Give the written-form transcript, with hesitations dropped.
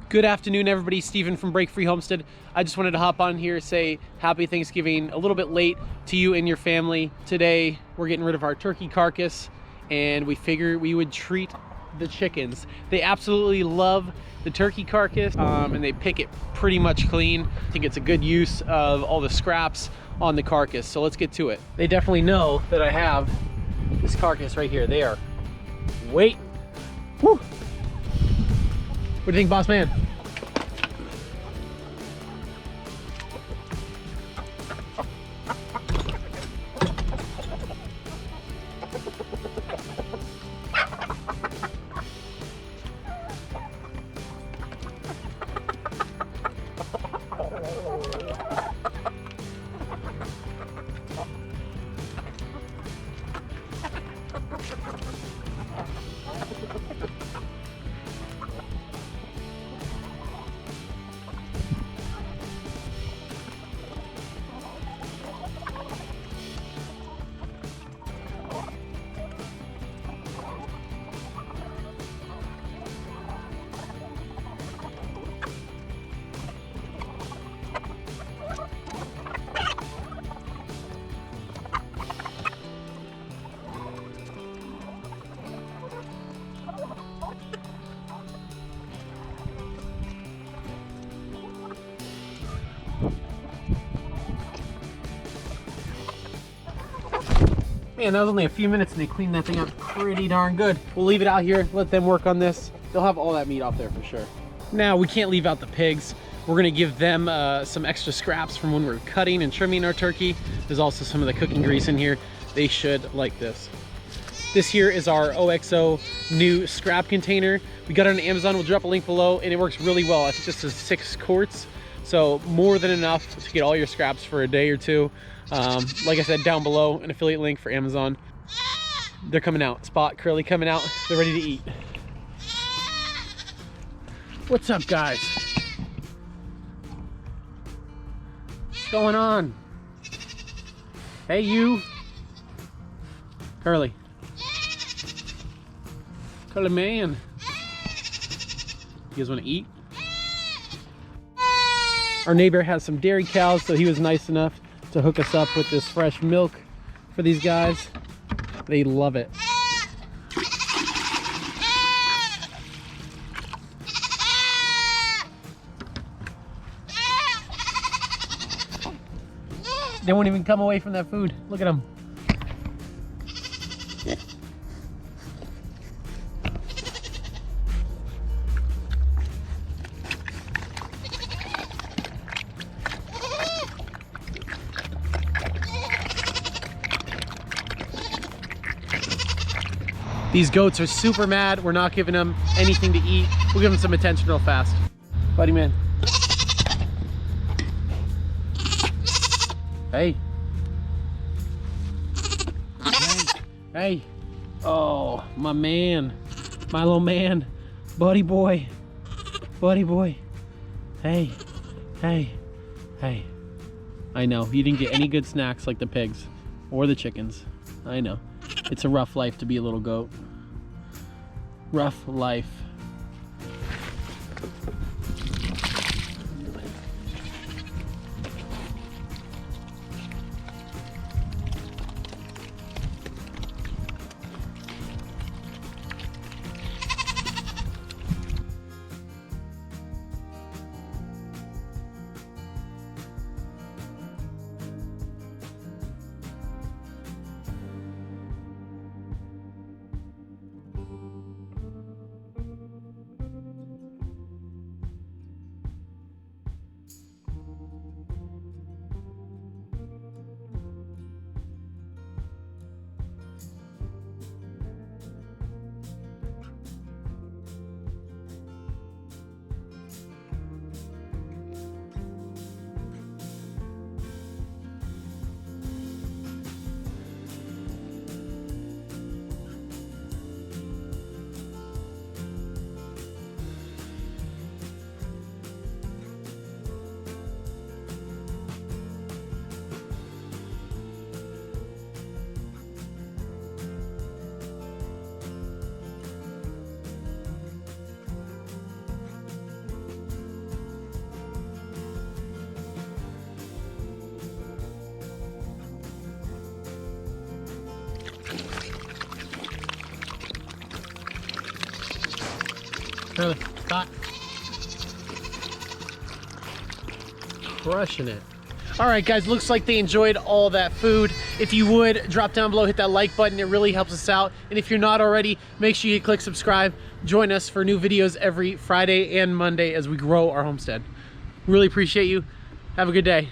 Good afternoon, everybody. Steven from Break Free Homestead. I just wanted to hop on here, say happy Thanksgiving a little bit late to you and your family. Today, we're getting rid of our turkey carcass, and we figured we would treat the chickens. They absolutely love the turkey carcass, and they pick it pretty much clean. I think it's a good use of all the scraps on the carcass. So let's get to it. They definitely know that I have this carcass right here. They are waiting. Whew. What do you think, boss man? Man, that was only a few minutes and they cleaned that thing up pretty darn good. We'll leave it out here, let them work on this. They'll have all that meat off there for sure. Now, we can't leave out the pigs. We're gonna give them some extra scraps from when we're cutting and trimming our turkey. There's also some of the cooking grease in here. They should like this. This here is our OXO new scrap container. We got it on Amazon, we'll drop a link below, and it works really well. I think this is 6 quarts, so more than enough to get all your scraps for a day or two. Like I said, down below, an affiliate link for Amazon. They're coming out. Spot, Curly coming out. They're ready to eat. What's up, guys? What's going on? Hey, you. Curly. Curly man. You guys want to eat? Our neighbor has some dairy cows, so he was nice enough to hook us up with this fresh milk for these guys. They love it. They won't even come away from that food. Look at them. These goats are super mad. We're not giving them anything to eat. We'll give them some attention real fast. Buddy man. Hey. Hey. Oh, my man. My little man. Buddy boy. Buddy boy. Hey. Hey. Hey. I know. You didn't get any good snacks like the pigs or the chickens. I know. It's a rough life to be a little goat. Rough life. Tyler, hot. Crushing it. All right, guys, looks like they enjoyed all that food. If you would, drop down below, hit that like button. It really helps us out. And if you're not already, make sure you click subscribe. Join us for new videos every Friday and Monday as we grow our homestead. Really appreciate you. Have a good day.